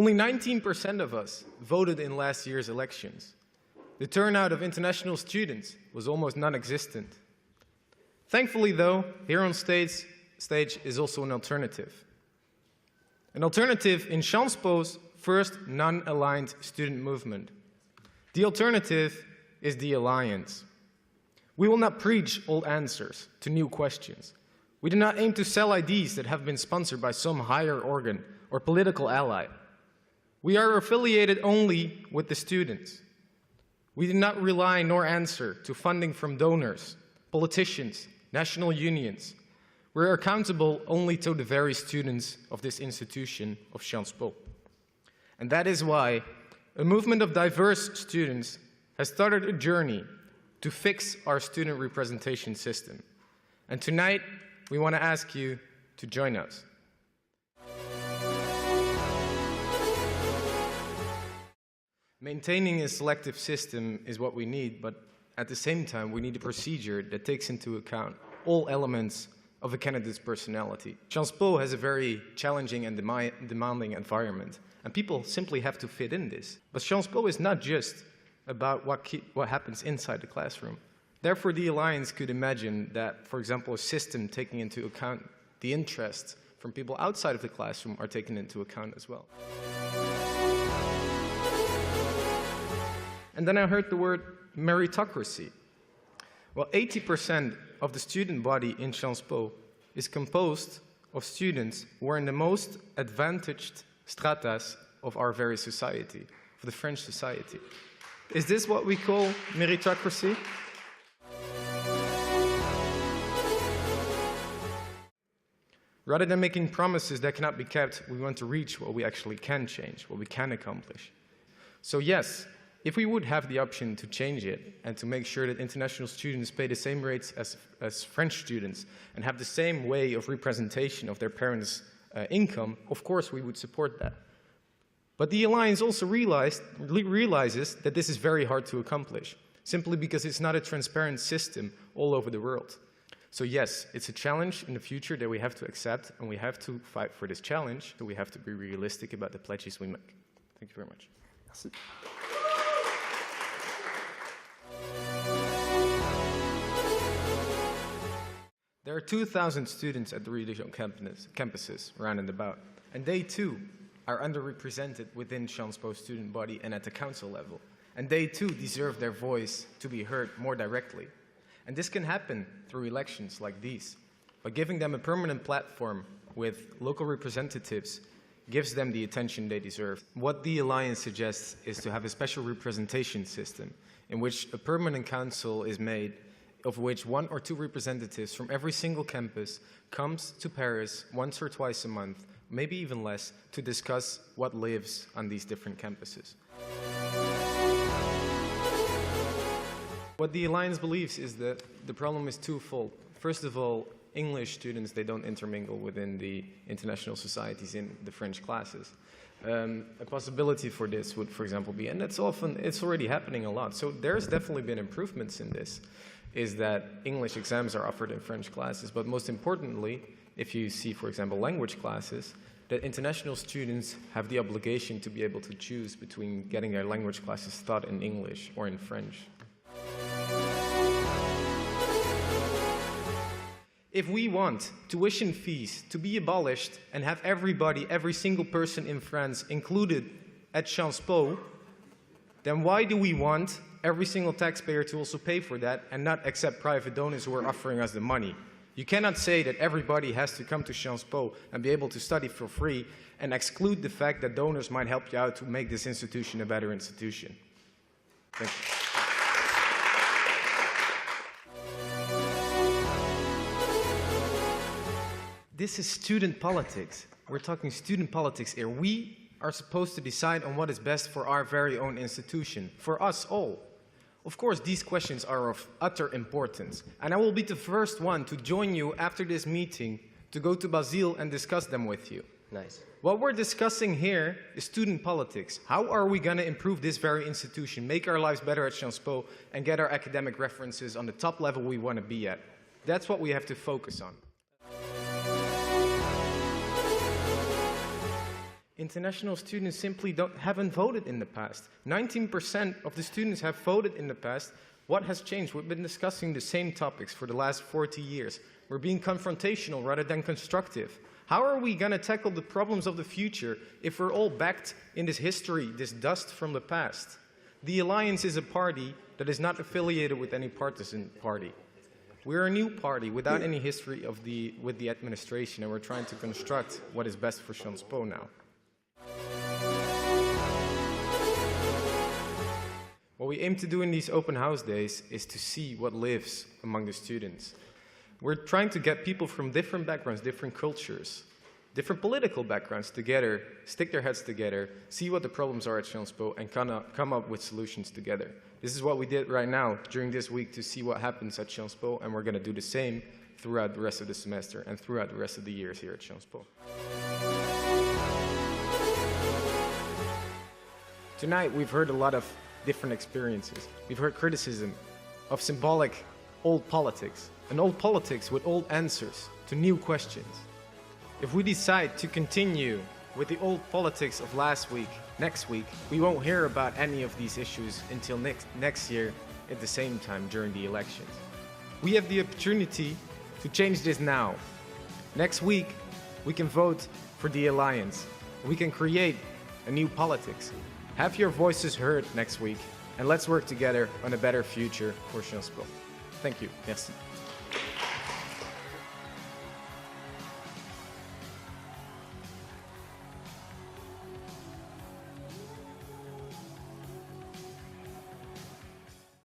Only 19% of us voted in last year's elections. The turnout of international students was almost non-existent. Thankfully, though, here on stage is also an alternative. An alternative in Sciences Po's first non-aligned student movement. The alternative is the Alliance. We will not preach old answers to new questions. We do not aim to sell ideas that have been sponsored by some higher organ or political ally. We are affiliated only with the students. We do not rely nor answer to funding from donors, politicians, national unions. We are accountable only to the very students of this institution of Sciences Po. And that is why a movement of diverse students has started a journey to fix our student representation system. And tonight, we want to ask you to join us. Maintaining a selective system is what we need, but at the same time, we need a procedure that takes into account all elements of a candidate's personality. Sciences Po has a very challenging and demanding environment, and people simply have to fit in this. But Sciences Po is not just about what happens inside the classroom. Therefore, the Alliance could imagine that, for example, a system taking into account the interests from people outside of the classroom are taken into account as well. And then I heard the word meritocracy. Well, 80% of the student body in Sciences Po is composed of students who are in the most advantaged stratas of our very society, of the French society. Is this what we call meritocracy? Rather than making promises that cannot be kept, we want to reach what we actually can change, what we can accomplish. So yes, if we would have the option to change it and to make sure that international students pay the same rates as French students and have the same way of representation of their parents' income, of course we would support that. But the Alliance also realizes that this is very hard to accomplish, simply because it's not a transparent system all over the world. So yes, it's a challenge in the future that we have to accept, and we have to fight for this challenge, so we have to be realistic about the pledges we make. Thank you very much. Merci. There are 2,000 students at the regional campuses around and about, and they too are underrepresented within Sciences Po student body and at the council level. And they too deserve their voice to be heard more directly. And this can happen through elections like these. By giving them a permanent platform with local representatives gives them the attention they deserve. What the Alliance suggests is to have a special representation system in which a permanent council is made, of which 1 or 2 representatives from every single campus comes to Paris once or twice a month, maybe even less, to discuss what lives on these different campuses. What the Alliance believes is that the problem is twofold. First of all, English students, they don't intermingle within the international societies in the French classes. A possibility for this would, for example, be, and it's already happening a lot, so there's definitely been improvements in this, is that English exams are offered in French classes, but most importantly, if you see, for example, language classes, that international students have the obligation to be able to choose between getting their language classes taught in English or in French. If we want tuition fees to be abolished and have everybody, every single person in France included at Sciences Po, then why do we want every single taxpayer to also pay for that and not accept private donors who are offering us the money? You cannot say that everybody has to come to Sciences Po and be able to study for free and exclude the fact that donors might help you out to make this institution a better institution. Thank you. This is student politics. We're talking student politics here. We are supposed to decide on what is best for our very own institution, for us all. Of course, these questions are of utter importance, and I will be the first one to join you after this meeting to go to Basile and discuss them with you. Nice. What we're discussing here is student politics. How are we going to improve this very institution, make our lives better at Sciences Po, and get our academic references on the top level we want to be at? That's what we have to focus on. International students simply haven't voted in the past. 19% of the students have voted in the past. What has changed? We've been discussing the same topics for the last 40 years. We're being confrontational rather than constructive. How are we going to tackle the problems of the future if we're all backed in this history, this dust from the past? The Alliance is a party that is not affiliated with any partisan party. We're a new party without any history with the administration, and we're trying to construct what is best for Sciences Po now. What we aim to do in these open house days is to see what lives among the students. We're trying to get people from different backgrounds, different cultures, different political backgrounds together, stick their heads together, see what the problems are at Sciences Po, and come up with solutions together. This is what we did right now during this week to see what happens at Sciences Po, and we're going to do the same throughout the rest of the semester and throughout the rest of the years here at Sciences Po. Tonight we've heard a lot of different experiences. We've heard criticism of symbolic old politics, an old politics with old answers to new questions. If we decide to continue with the old politics of last week, next week, we won't hear about any of these issues until next year at the same time during the elections. We have the opportunity to change this now. Next week, we can vote for the Alliance. We can create a new politics. Have your voices heard next week, and let's work together on a better future for Sciences Po. Thank you. Merci.